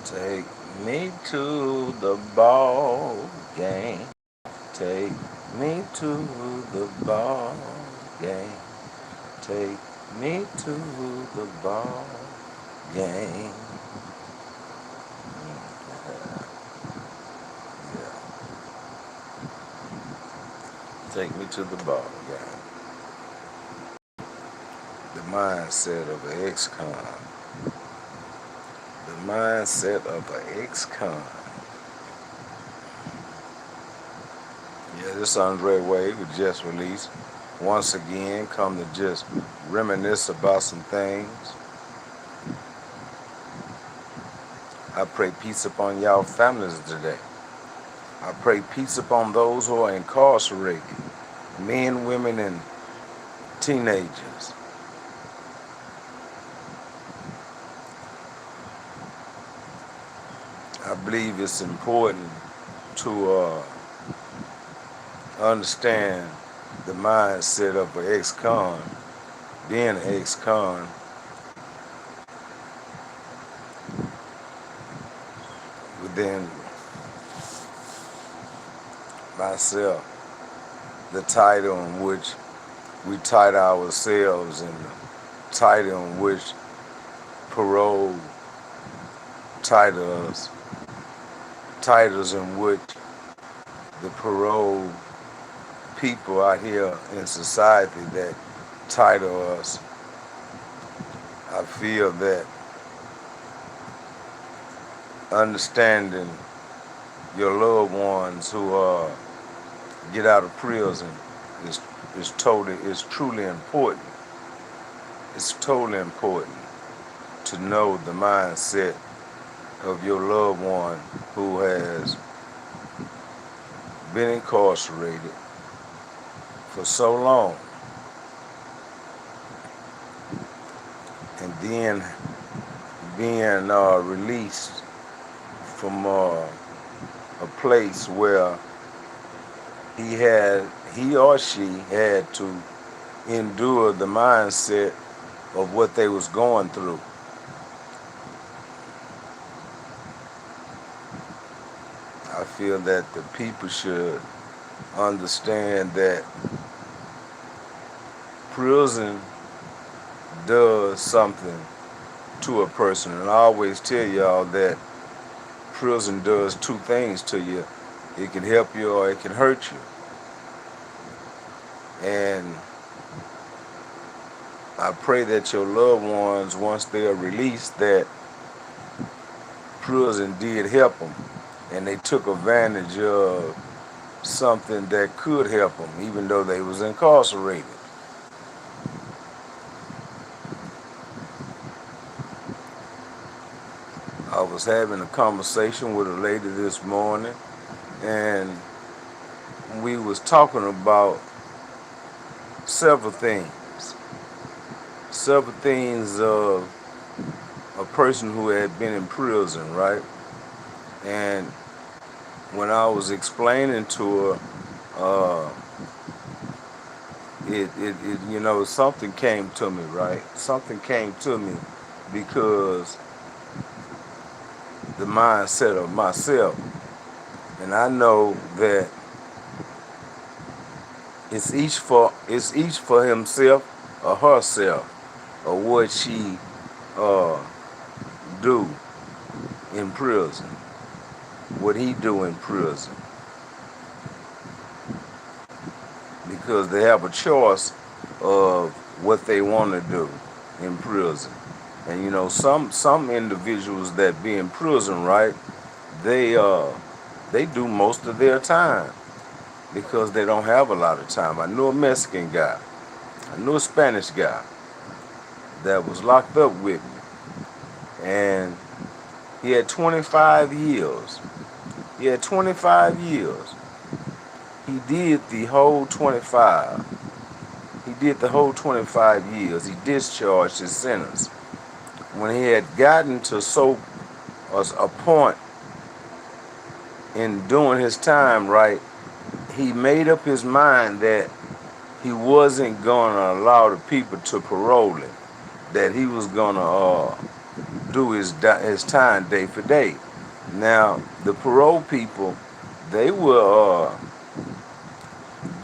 Take me to the ball game. Take me to the ball game. Take me to the ball game. Yeah. Take me to the ball game. The mindset of an ex-con. The mindset of an ex-con. Yeah, this Andre Wade was just released. Once again, come to just reminisce about some things. I pray peace upon y'all families today. I pray peace upon those who are incarcerated, men, women, and teenagers. I believe it's important to understand the mindset of an ex-con, being an ex-con. Within myself, the title in which we title ourselves and the title in which parole titles in which the parole people out here in society that title us. I feel that understanding your loved ones who get out of prison is truly important. It's totally important to know the mindset of your loved one who has been incarcerated for so long, and then being released from a place where he or she had to endure the mindset of what they was going through. I feel that the people should understand that prison does something to a person. And I always tell y'all that prison does two things to you. It can help you or it can hurt you. And I pray that your loved ones, once they are released, that prison did help them. And they took advantage of something that could help them, even though they was incarcerated. I was having a conversation with a lady this morning, and we was talking about several things of a person who had been in prison, right? And when I was explaining to her, something came to me, right? Something came to me because the mindset of myself, and I know that it's each for himself or herself, or what she do in prison, what he do in prison, because they have a choice of what they want to do in prison. And some individuals that be in prison, right, they do most of their time because they don't have a lot of time. I knew a Mexican guy, I knew a Spanish guy that was locked up with me, and he had 25 years. He had 25 years. He did the whole 25. He did the whole 25 years. He discharged his sentence. When he had gotten to a point in doing his time, right, he made up his mind that he wasn't going to allow the people to parole him, that he was going to do his time day for day. Now, the parole people, they will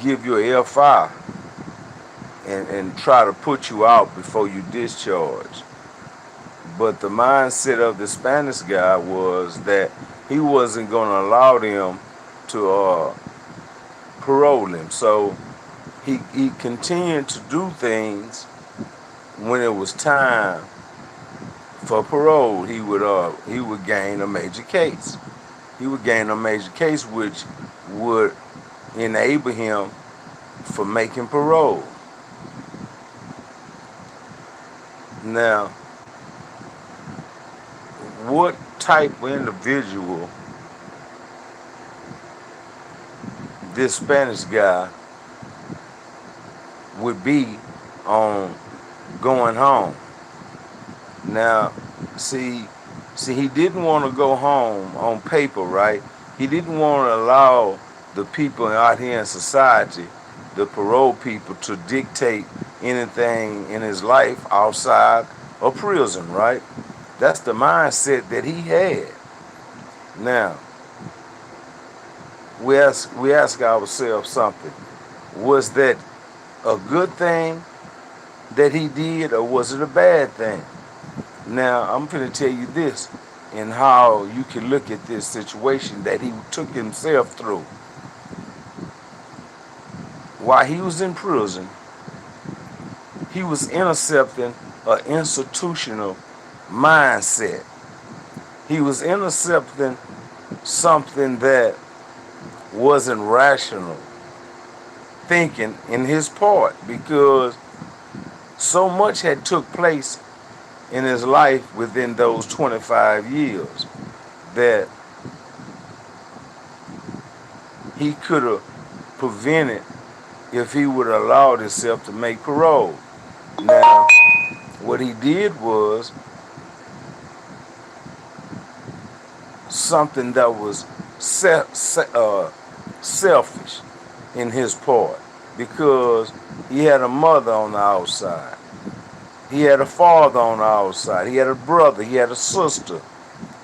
give you a F.I. and try to put you out before you discharge. But the mindset of the Spanish guy was that he wasn't going to allow them to parole him. So he continued to do things when it was time for parole. He would gain a major case. He would gain a major case, which would enable him for making parole. Now, what type of individual this Spanish guy would be on going home? Now, see, he didn't want to go home on paper, right? He didn't want to allow the people out here in society, the parole people, to dictate anything in his life outside of prison, right? That's the mindset that he had. Now, we ask ourselves something. Was that a good thing that he did, or was it a bad thing? Now, I'm going to tell you this, and how you can look at this situation that he took himself through. While he was in prison, he was intercepting an institutional mindset. He was intercepting something that wasn't rational thinking in his part, because so much had took place in his life within those 25 years that he could have prevented if he would have allowed himself to make parole. Now, what he did was something that was selfish in his part, because he had a mother on the outside. He had a father on the outside. He had a brother. He had a sister.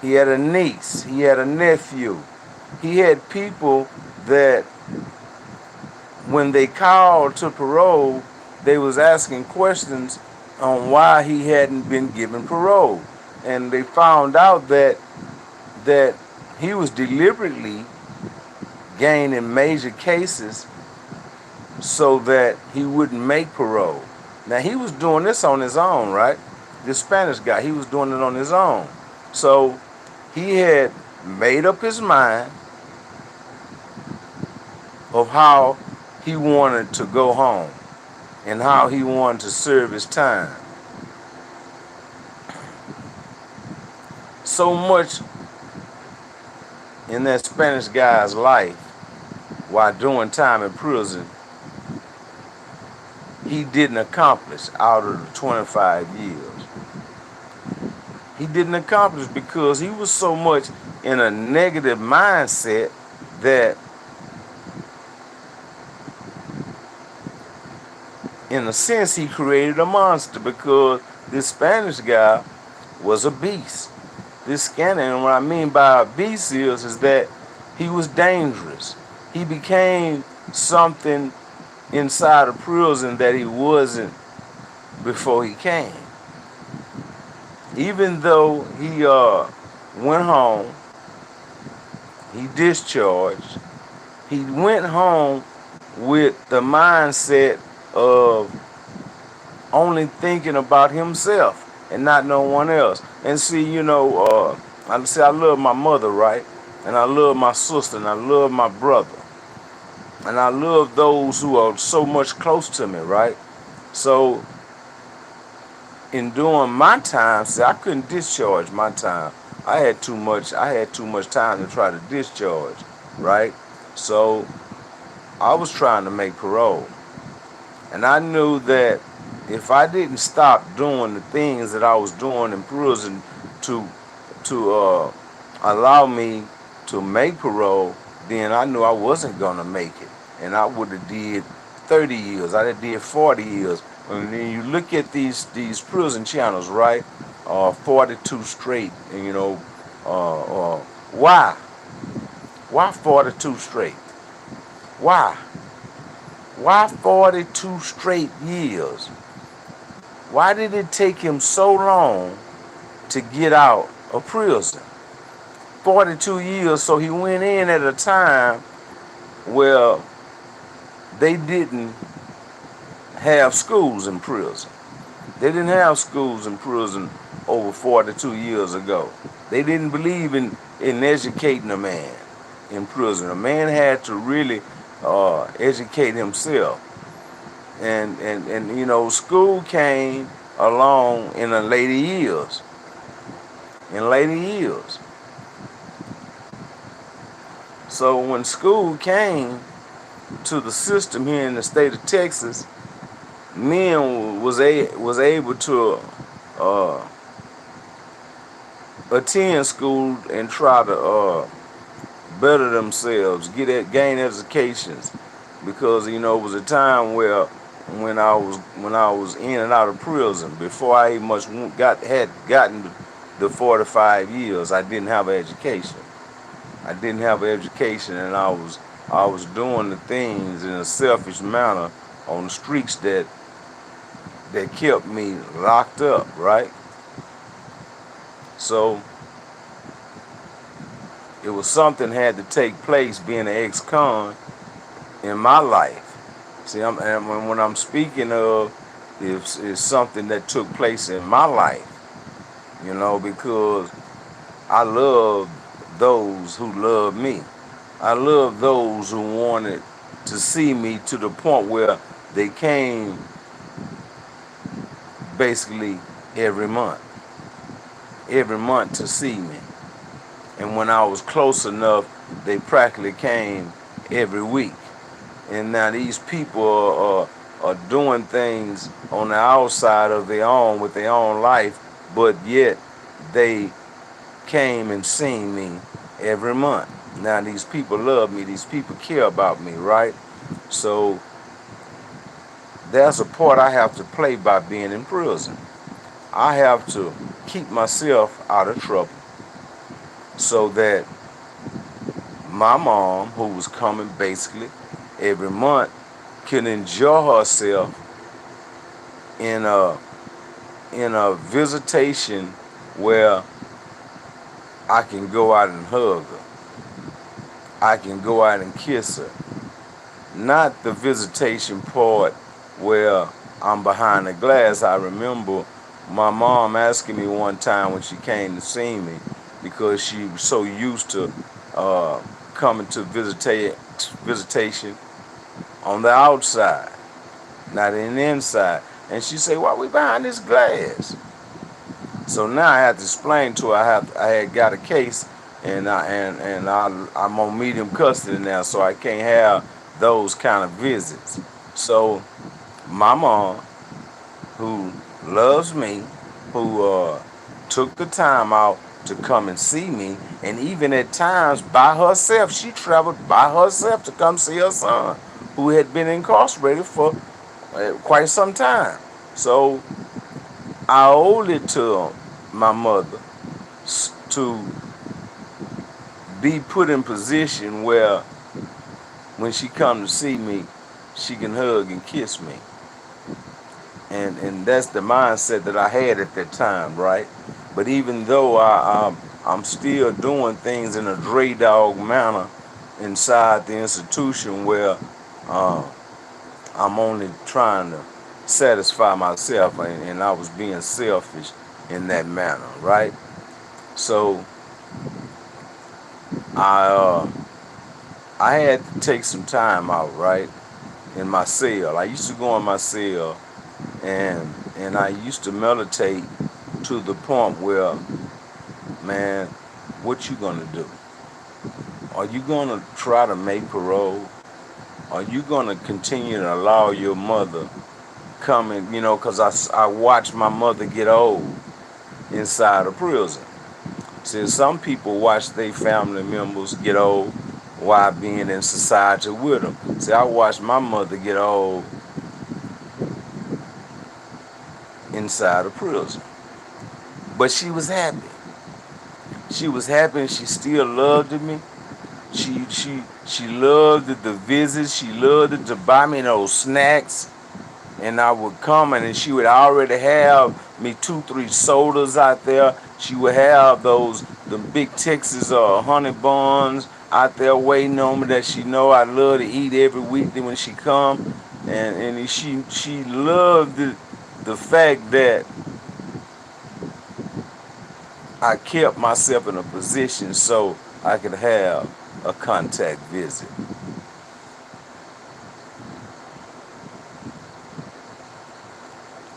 He had a niece. He had a nephew. He had people that when they called to parole, they was asking questions on why he hadn't been given parole. And they found out that he was deliberately gaining major cases so that he wouldn't make parole. Now, he was doing this on his own, right? This Spanish guy, he was doing it on his own. So he had made up his mind of how he wanted to go home and how he wanted to serve his time. So much in that Spanish guy's life while doing time in prison, he didn't accomplish out of the 25 years. He didn't accomplish because he was so much in a negative mindset that, in a sense, he created a monster, because this Spanish guy was a beast. This scanner, and what I mean by a beast is that he was dangerous. He became something inside of prison that he wasn't before he came. Even though he went home, he discharged, he went home with the mindset of only thinking about himself and not no one else. And see, I love my mother, right? And I love my sister, and I love my brother. And I love those who are so much close to me, right? So in doing my time, see, I couldn't discharge my time. I had too much time to try to discharge, right? So I was trying to make parole. And I knew that if I didn't stop doing the things that I was doing in prison to allow me to make parole, then I knew I wasn't gonna make it. And I would have did 30 years. I did 40 years And then you look at these prison channels, right? 42 straight, and why? Why 42 straight? Why? Why 42 straight years? Why did it take him so long to get out of prison? 42 years, so he went in at a time where they didn't have schools in prison. They didn't have schools in prison over 42 years ago. They didn't believe in educating a man in prison. A man had to really educate himself. And school came along in the later years. In later years. So when school came to the system here in the state of Texas, men was able to attend school and try to better themselves, gain educations, because it was a time where when I was in and out of prison, before I even had gotten the 45 years, I didn't have an education. I didn't have an education, and I was doing the things in a selfish manner on the streets that kept me locked up, right? So it was something had to take place being an ex-con in my life. See, and when I'm speaking of is something that took place in my life, because I love those who love me. I love those who wanted to see me to the point where they came basically every month to see me. And when I was close enough, they practically came every week. And now these people are doing things on the outside of their own with their own life, but yet they came and seen me every month. Now these people love me, these people care about me, right? So there's a part I have to play by being in prison. I have to keep myself out of trouble so that my mom, who was coming basically every month, can enjoy herself in a visitation where I can go out and hug her. I can go out and kiss her. Not the visitation part where I'm behind the glass. I remember my mom asking me one time when she came to see me, because she was so used to coming to visitation on the outside, not in the inside. And she said, "Why we behind this glass?" So now I had to explain to her I had got a case, and I'm on medium custody now, so I can't have those kind of visits. So my mom, who loves me, who took the time out to come and see me, and even at times by herself, she traveled by herself to come see her son, who had been incarcerated for quite some time. So I owed it to my mother to be put in position where when she come to see me, she can hug and kiss me. And that's the mindset that I had at that time, right? But even though I'm still doing things in a Dre Dog manner inside the institution where I'm only trying to satisfy myself, and I was being selfish in that manner, right? So I had to take some time out, right, in my cell. I used to go in my cell, and I used to meditate to the point where, man, what you gonna do? Are you gonna try to make parole? Are you gonna continue to allow your mother come in? Because I watched my mother get old inside of prison. See, some people watch their family members get old while being in society with them. See, I watched my mother get old inside of prison. But she was happy. She was happy and she still loved me. She loved the visits. She loved it to buy me those snacks. And I would come and she would already have me 2, 3 sodas out there. She would have the big Texas honey buns out there waiting on me that she know I love to eat every weekday when she come. And she loved the fact that I kept myself in a position so I could have a contact visit.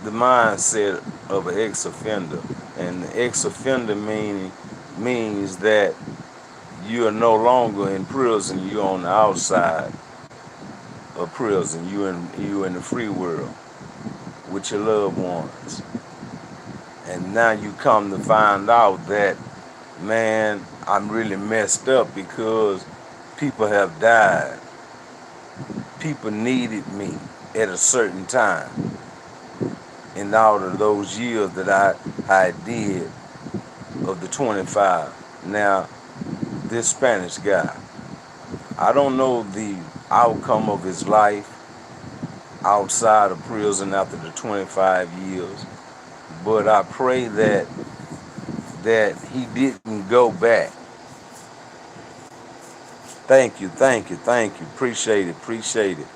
The mindset of an ex-offender, and the ex-offender means that you are no longer in prison. You're on the outside of prison. You in the free world with your loved ones, and now you come to find out that, man, I'm really messed up because people have died. People needed me at a certain time. In all of those years that I did of the 25. Now, this Spanish guy, I don't know the outcome of his life outside of prison after the 25 years, but I pray that he didn't go back. Thank you. Appreciate it.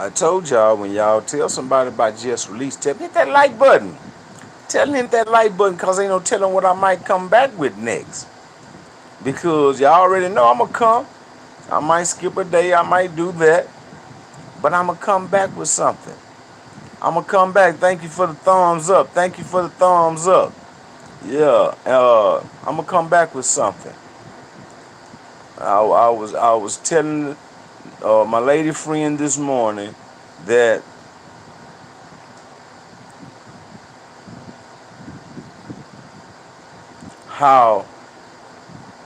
I told y'all, when y'all tell somebody about Just Release, hit that like button. Tell them hit that like button, because ain't no telling what I might come back with next. Because y'all already know I'm going to come. I might skip a day, I might do that. But I'm going to come back with something. I'm going to come back. Thank you for the thumbs up. Yeah, I'm going to come back with something. I was telling my lady friend this morning that how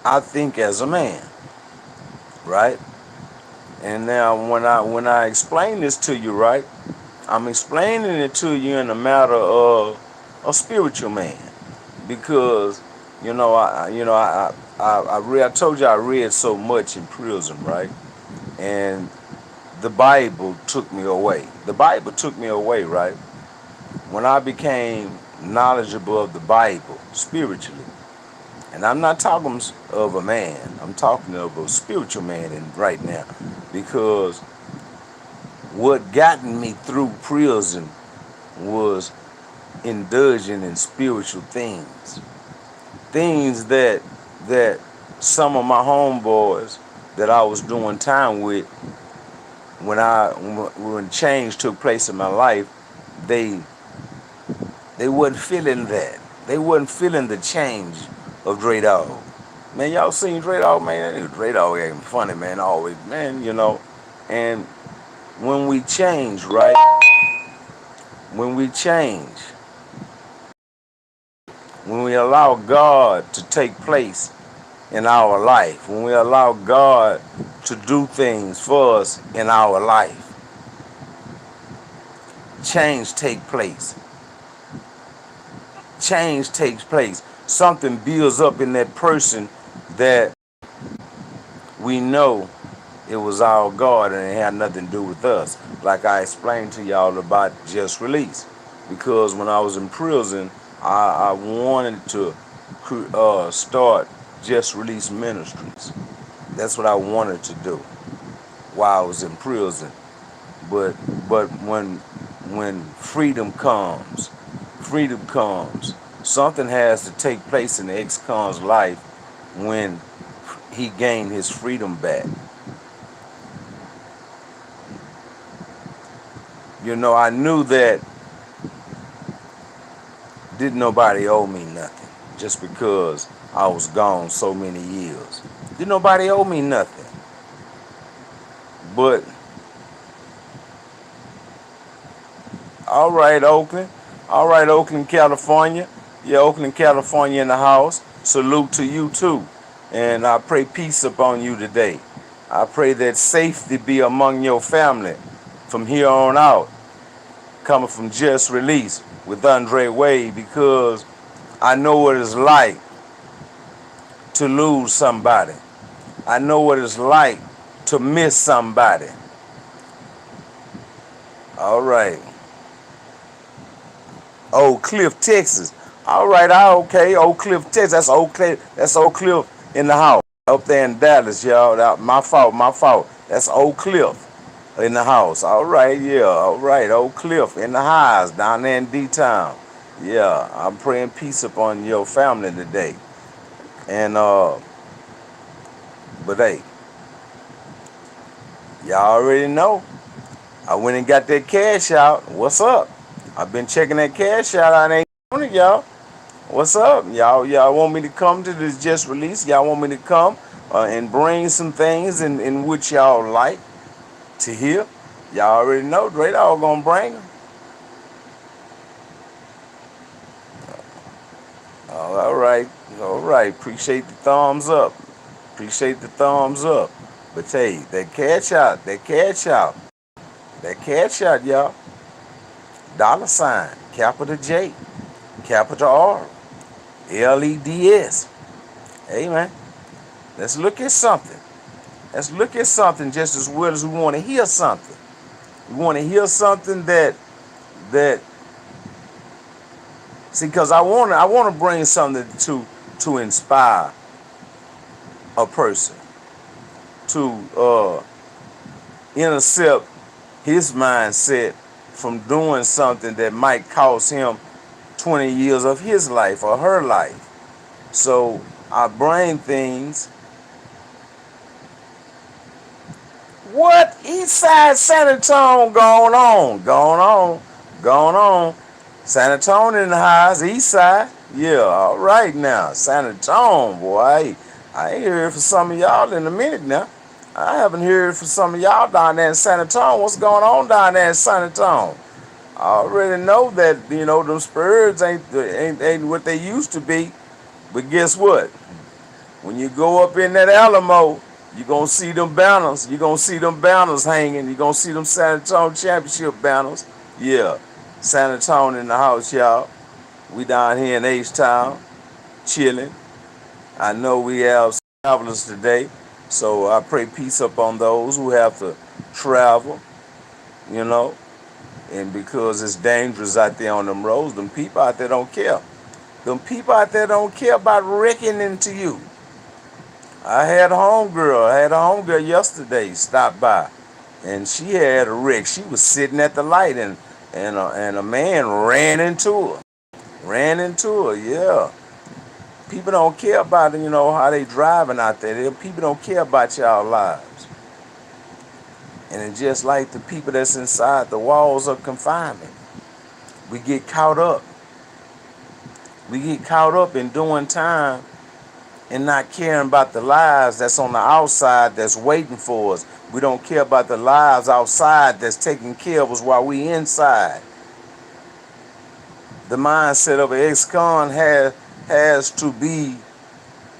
I think as a man, right? And now when I explain this to you, right, I'm explaining it to you in a matter of a spiritual man, because I told you I read so much in prison, right? And the Bible took me away. Right? When I became knowledgeable of the Bible spiritually, and I'm not talking of a man, I'm talking of a spiritual man right now, because what got me through prison was indulging in spiritual things that some of my homeboys that I was doing time with, when change took place in my life, they wasn't feeling that. They wasn't feeling the change of Dre Dog. Man, y'all seen Dre Dog, man? Dre Dog ain't funny, man, always, man, And when we change, right? When we change, when we allow God to take place in our life, when we allow God to do things for us in our life, change takes place. Something builds up in that person that we know it was our God and it had nothing to do with us. Like I explained to y'all about Just Release. Because when I was in prison, I wanted to start Just Release Ministries. That's what I wanted to do while I was in prison. But when freedom comes, something has to take place in the Excon's life when he gained his freedom back. I knew that didn't nobody owe me nothing just because I was gone so many years. Didn't nobody owe me nothing. But, all right, Oakland, California. Yeah, Oakland, California in the house. Salute to you too. And I pray peace upon you today. I pray that safety be among your family from here on out, coming from Just Release with Andre Wade, because I know what it's like to lose somebody. I know what it's like to miss somebody. All right. Oak Cliff, Texas. All right, okay. Oak Cliff, Texas. That's Oak Cliff. That's Oak Cliff in the house up there in Dallas, y'all. My fault. My fault. That's Oak Cliff in the house. All right, yeah. All right, Oak Cliff in the house down there in D-Town. Yeah, I'm praying peace upon your family today. And but hey, y'all already know. I went and got that cash out. What's up? I've been checking that cash out. I ain't on it, y'all. What's up? Y'all want me to come to this Just Release? Y'all want me to come and bring some things in which y'all like to hear? Y'all already know Dre Dawg gonna bring them. All right. All right. Appreciate the thumbs up. Appreciate the thumbs up. But hey, that cash out, y'all. $, capital J, capital R, LEDS. Hey man, let's look at something. Let's look at something just as well as we want to hear something. We want to hear something that see, because I want to bring something to inspire a person, to intercept his mindset from doing something that might cost him 20 years of his life or her life. So I bring things. What? Eastside San Antonio going on? Going on. San Antonio in the house, Eastside. Yeah, all right now. San Antonio, boy. I ain't heard from some of y'all in a minute now. I haven't heard from some of y'all down there in San Antonio. What's going on down there in San Antonio? I already know that, them Spurs ain't what they used to be. But guess what? When you go up in that Alamo, you're going to see them banners. You're going to see them banners hanging. You're going to see them San Antonio championship banners. Yeah, San Antonio in the house, y'all. We down here in H-Town, chilling. I know we have travelers today, so I pray peace upon those who have to travel, and because it's dangerous out there on them roads, them people out there don't care. Them people out there don't care about reckoning to you. I had a homegirl yesterday stop by, and she had a wreck. She was sitting at the light, and a man ran into her. Yeah. People don't care about, how they driving out there. People don't care about y'all lives. And it's just like the people that's inside the walls of confinement. We get caught up. We get caught up in doing time and not caring about the lives that's on the outside that's waiting for us. We don't care about the lives outside that's taking care of us while we inside. The mindset of an Excon has to be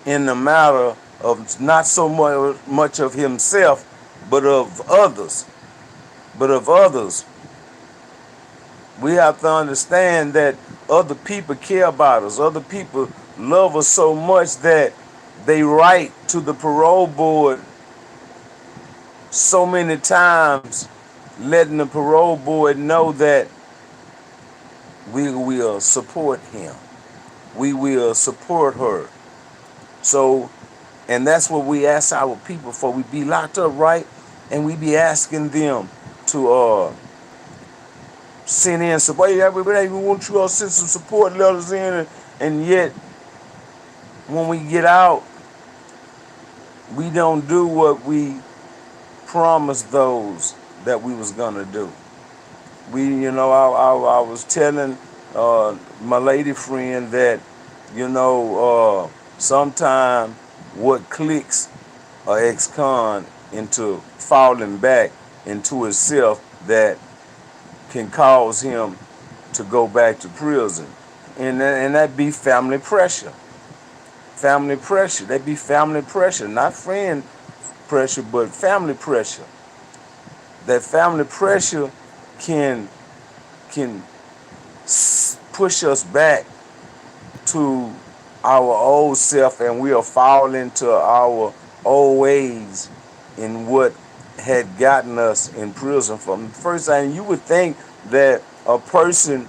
in the matter of not so much of himself, but of others. We have to understand that other people care about us. Other people love us so much that they write to the parole board so many times, letting the parole board know that we will support him. We will support her. So, and that's what we ask our people for. We be locked up, right? And we be asking them to send in support. Hey, we want you all to send some support letters in, and yet when we get out, we don't do what we promised those that we was gonna do. I was telling my lady friend that, sometime what clicks a ex-con into falling back into himself that can cause him to go back to prison. And that be family pressure. Family pressure. That be family pressure, not friend pressure, but family pressure. that family pressure can can push us back to our old self, and we'll fall into our old ways in what had gotten us in prison. From the first time, you would think that a person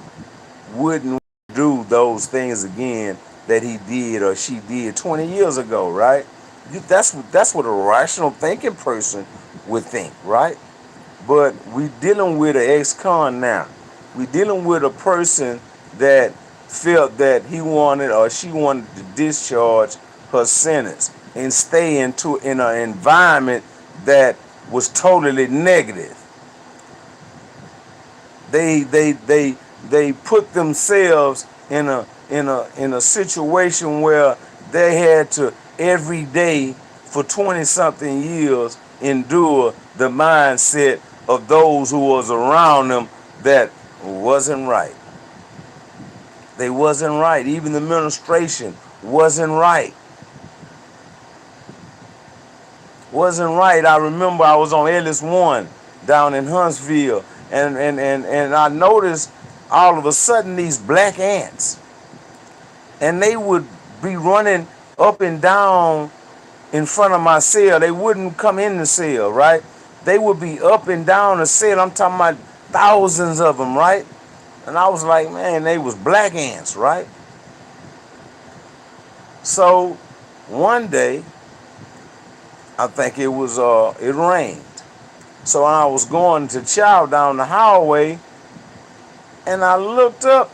wouldn't do those things again that he did or she did 20 years ago, right? That's what a rational thinking person would think, right? But we dealing with an ex-con now. We dealing with a person that felt that he wanted or she wanted to discharge her sentence and stay in an environment that was totally negative. They put themselves in a situation where they had to every day for 20 something years endure the mindset of those who was around them that wasn't right. They wasn't right. Even the administration wasn't right. Wasn't right. I remember I was on Ellis 1 down in Huntsville, and I noticed all of a sudden these black ants, and they would be running up and down in front of my cell. They wouldn't come in the cell, right? They would be up and down the cell. I'm talking about thousands of them, right? And I was like, man, they was black ants, right? So one day, I think it rained. So I was going to chow down the hallway, and I looked up.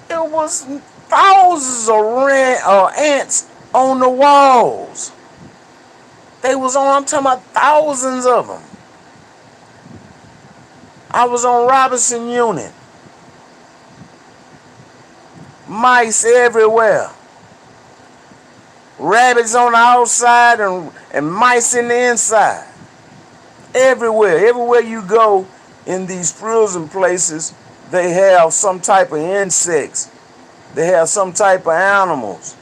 It was thousands of ants on the walls. I'm talking about thousands of them. I was on Robinson Unit. Mice everywhere. Rabbits on the outside and mice in the inside. Everywhere you go in these prison places, they have some type of insects. They have some type of animals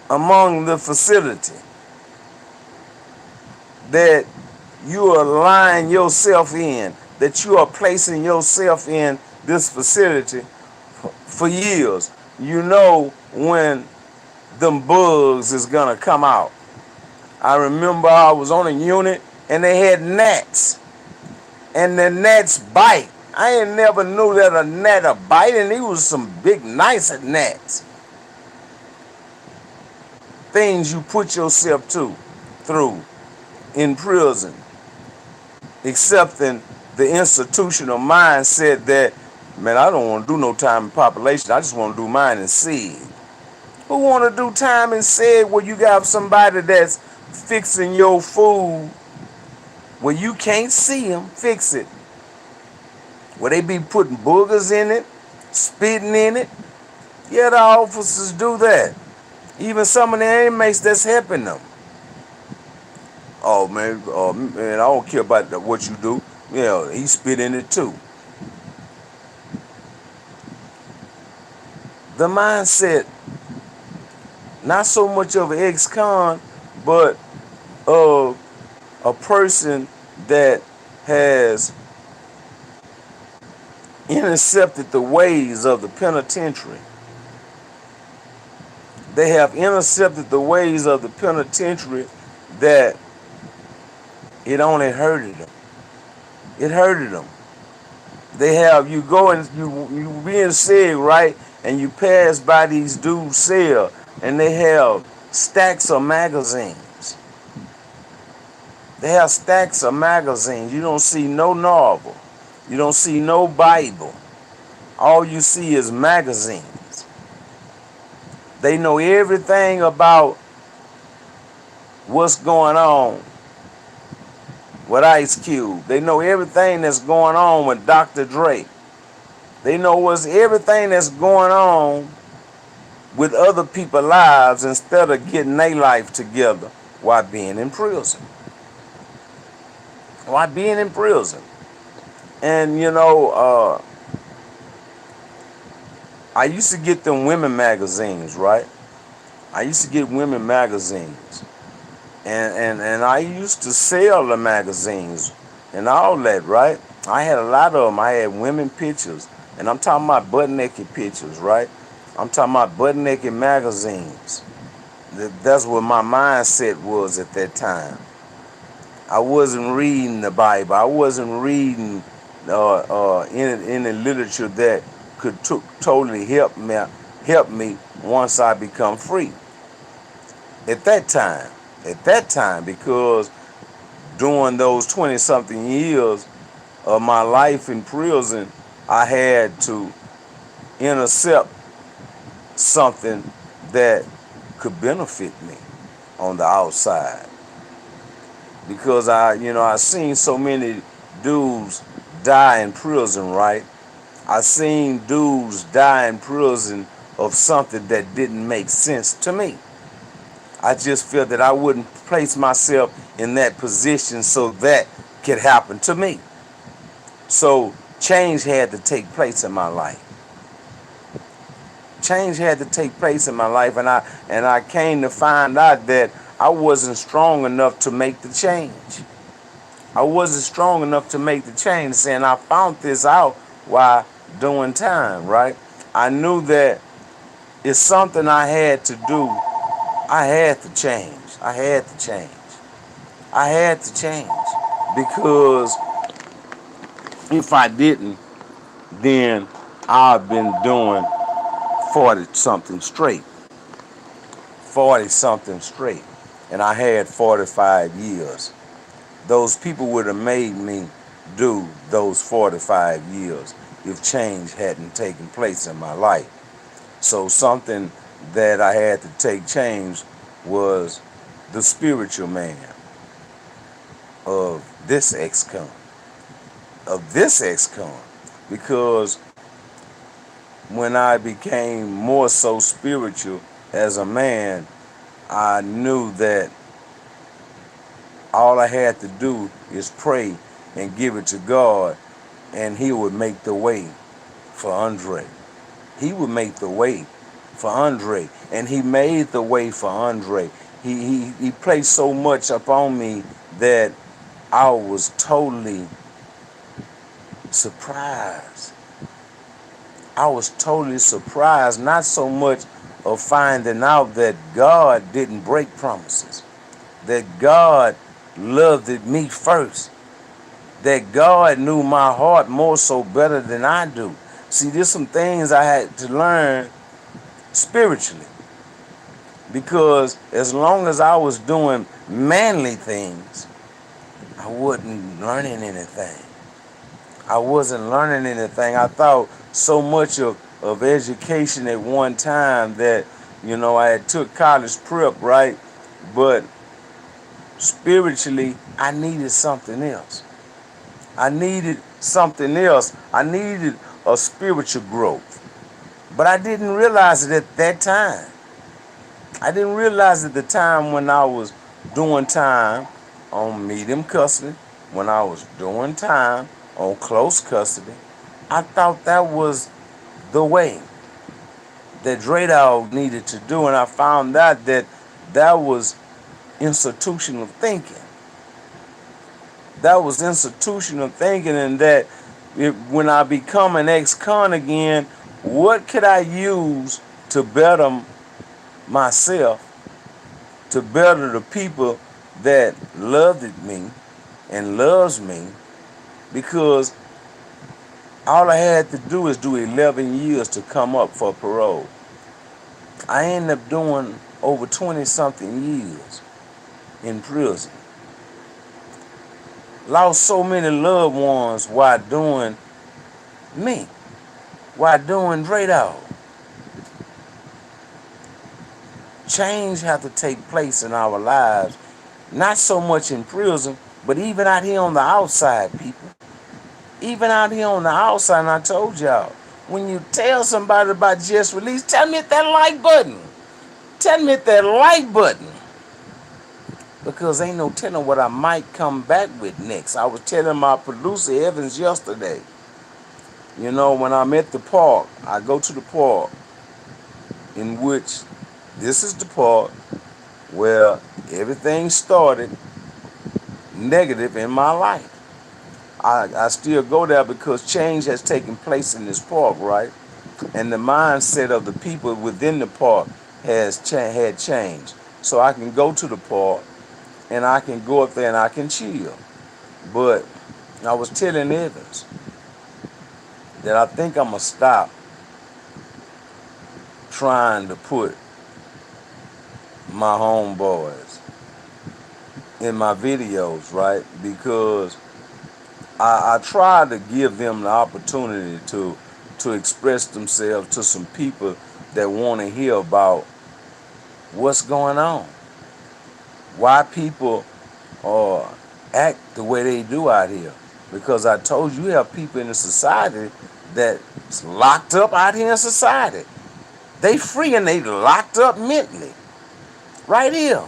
among the facility that you are lying yourself in, that you are placing yourself in this facility for years. You know when them bugs is gonna come out. I remember I was on a unit and they had gnats, and the gnats bite. I ain't never knew that a gnat a bite, and he was some big nice gnats. Things you put yourself through in prison, accepting the institutional mindset that, man, I don't want to do no time in population. I just want to do mine in SIG. Who want to do time in SIG where you got somebody that's fixing your food where you can't see them fix it? Where they be putting boogers in it, spitting in it. Yeah, the officers do that. Even some of the inmates that's helping them. Man, I don't care about what you do. Yeah, he spit in it too. The mindset, not so much of an ex-con, but of a person that has intercepted the ways of the penitentiary. They have intercepted the ways of the penitentiary that it only hurted them. It hurted them. They have, you go and you being said, right, and you pass by these dudes' cell, and they have stacks of magazines. They have stacks of magazines. You don't see no novel. You don't see no Bible. All you see is magazines. They know everything about what's going on with Ice Cube. They know everything that's going on with Dr. Dre. They know everything that's going on with other people's lives instead of getting their life together while being in prison. While being in prison. And I used to get them women magazines, right? I used to get women magazines. And I used to sell the magazines and all that, right? I had a lot of them. I had women pictures, and I'm talking about butt naked pictures, right? I'm talking about butt naked magazines. That's what my mindset was at that time. I wasn't reading the Bible. I wasn't reading any literature that could totally help me once I become free. At that time, because during those 20 something years of my life in prison, I had to intercept something that could benefit me on the outside, because I seen so many dudes die in prison, right? I seen dudes die in prison of something that didn't make sense to me. I just felt that I wouldn't place myself in that position so that could happen to me. So change had to take place in my life. Change had to take place in my life, and I came to find out that I wasn't strong enough to make the change. I wasn't strong enough to make the change. And I found this out while doing time, right? I knew that it's something I had to do. I had to change. I had to change. I had to change. Because if I didn't, then I've been doing 40 something straight. 40 something straight. And I had 45 years. Those people would have made me do those 45 years if change hadn't taken place in my life. So something that I had to take change was the spiritual man of this Excon. Because when I became more so spiritual as a man, I knew that all I had to do is pray and give it to God, and He would make the way for Andre. He would make the way for Andre, and He made the way for Andre. He placed so much upon me that I was totally surprised. I was totally surprised, not so much of finding out that God didn't break promises, that God loved me first, that God knew my heart more so better than I do. See, there's some things I had to learn spiritually, because as long as I was doing manly things, I wasn't learning anything. I wasn't learning anything. I thought so much of education at one time that, I had took college prep, right? But spiritually, I needed something else. I needed something else. I needed a spiritual growth. But I didn't realize it at that time. I didn't realize at the time when I was doing time on medium custody, when I was doing time on close custody. I thought that was the way that Dre Dog needed to do, and I found out that that was institutional thinking. That was institutional thinking, and that when I become an ex-con again, what could I use to better myself, to better the people that loved me and loves me? Because all I had to do is do 11 years to come up for parole. I ended up doing over 20 something years in prison. Lost so many loved ones while doing me, while doing Dre Dog. Change has to take place in our lives, not so much in prison, but even out here on the outside, people. Even out here on the outside, and I told y'all, when you tell somebody about just release, tell me hit that like button. Tell me hit that like button. Because ain't no telling what I might come back with next. I was telling my producer Evans yesterday, when I'm at the park, I go to the park, in which this is the park Well, everything started negative in my life. I still go there because change has taken place in this park, right? And the mindset of the people within the park had changed. So I can go to the park and I can go up there and I can chill. But I was telling Evans that I think I'm gonna stop trying to put my homeboys in my videos, right? Because I try to give them the opportunity to express themselves to some people that want to hear about what's going on, why people act the way they do out here. Because I told you, you have people in the society that's locked up out here in society. They free and they locked up mentally, right here.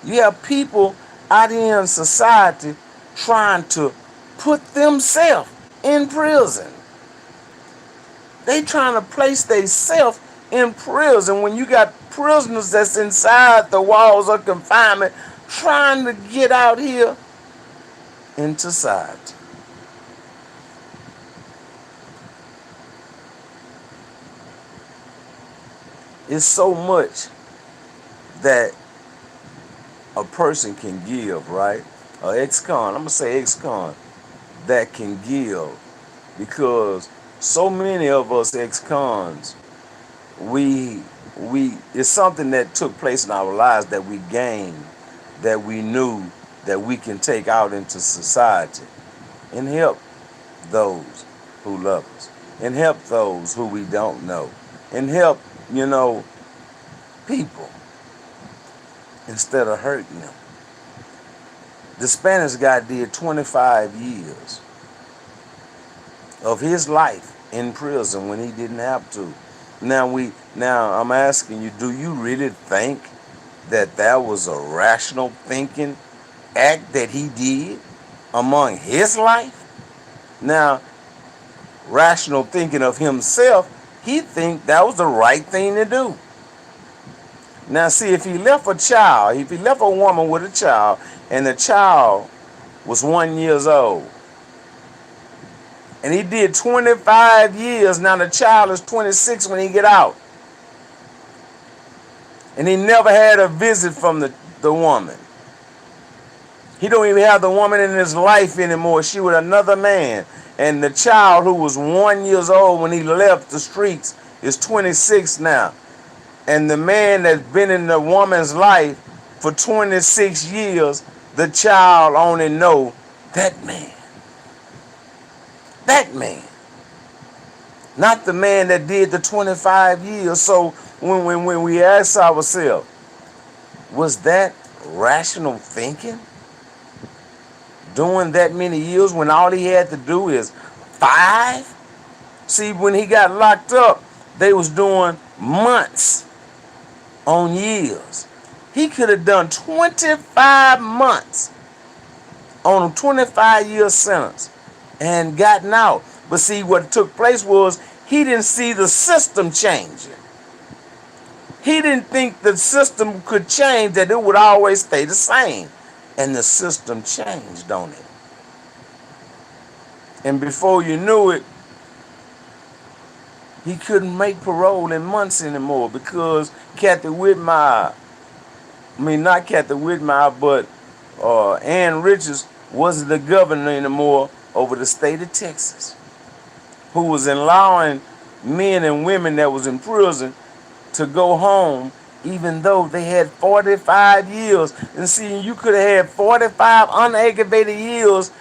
You have people out here in society trying to put themselves in prison. They trying to place themselves in prison when you got prisoners that's inside the walls of confinement trying to get out here in society. It's so much that a person can give, right? Excon, I'm gonna say Excon, that can give, because so many of us ex-cons, we it's something that took place in our lives that we gained, that we knew that we can take out into society and help those who love us, and help those who we don't know, and help, people instead of hurting them. The Spanish guy did 25 years of his life in prison when he didn't have to. Now I'm asking you, do you really think that that was a rational thinking act that he did among his life? Now, rational thinking of himself, he think that was the right thing to do. Now see, if he left a woman with a child, and the child was 1 year old, and he did 25 years, now the child is 26 when he get out. And he never had a visit from the woman. He don't even have the woman in his life anymore. She with another man. And the child who was 1 year old when he left the streets is 26 now. And the man that's been in the woman's life for 26 years, the child only know that man. That man. Not the man that did the 25 years. So when we ask ourselves, was that rational thinking? Doing that many years when all he had to do is 5? See, when he got locked up, they was doing months on years. He could have done 25 months on a 25-year sentence and gotten out. But see, what took place was he didn't see the system changing. He didn't think the system could change, that it would always stay the same. And the system changed on it. And before you knew it, he couldn't make parole in months anymore because Kathy Whitmire, not Kathy Whitmire, but Ann Richards wasn't the governor anymore over the state of Texas, who was allowing men and women that was in prison to go home even though they had 45 years. And see, you could have had 45 unaggravated years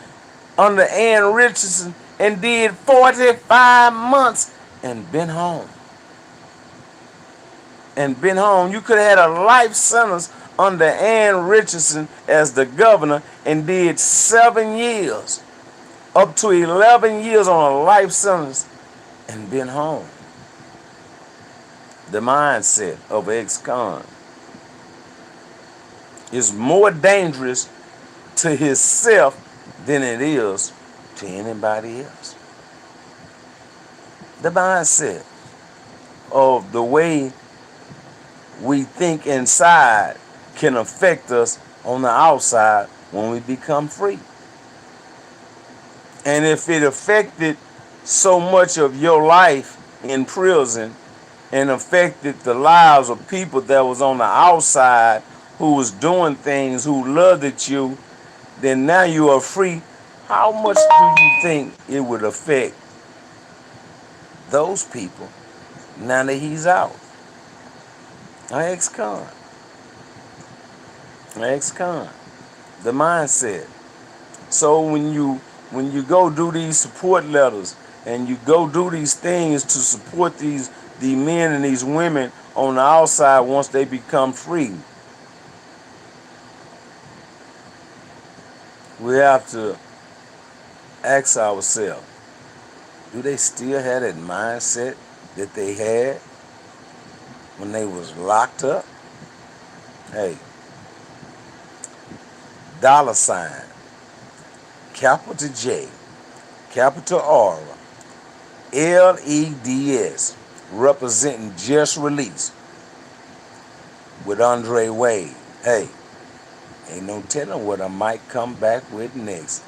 under Ann Richardson and did 45 months and been home. You could have had a life sentence under Ann Richardson as the governor and did 7 years, up to 11 years on a life sentence and been home. The mindset of an ex-con is more dangerous to himself than it is to anybody else. The mindset of the way we think inside can affect us on the outside when we become free. And if it affected so much of your life in prison and affected the lives of people that was on the outside who was doing things, who loved at you, then now you are free. How much do you think it would affect those people now that he's out? Excon. Excon. The mindset. So when you go do these support letters and you go do these things to support these men and these women on the outside once they become free, we have to ask ourselves, do they still have that mindset that they had when they was locked up? Hey, $, capital J, capital R, LEDS, representing just release with Andre Wade. Hey, ain't no telling what I might come back with next.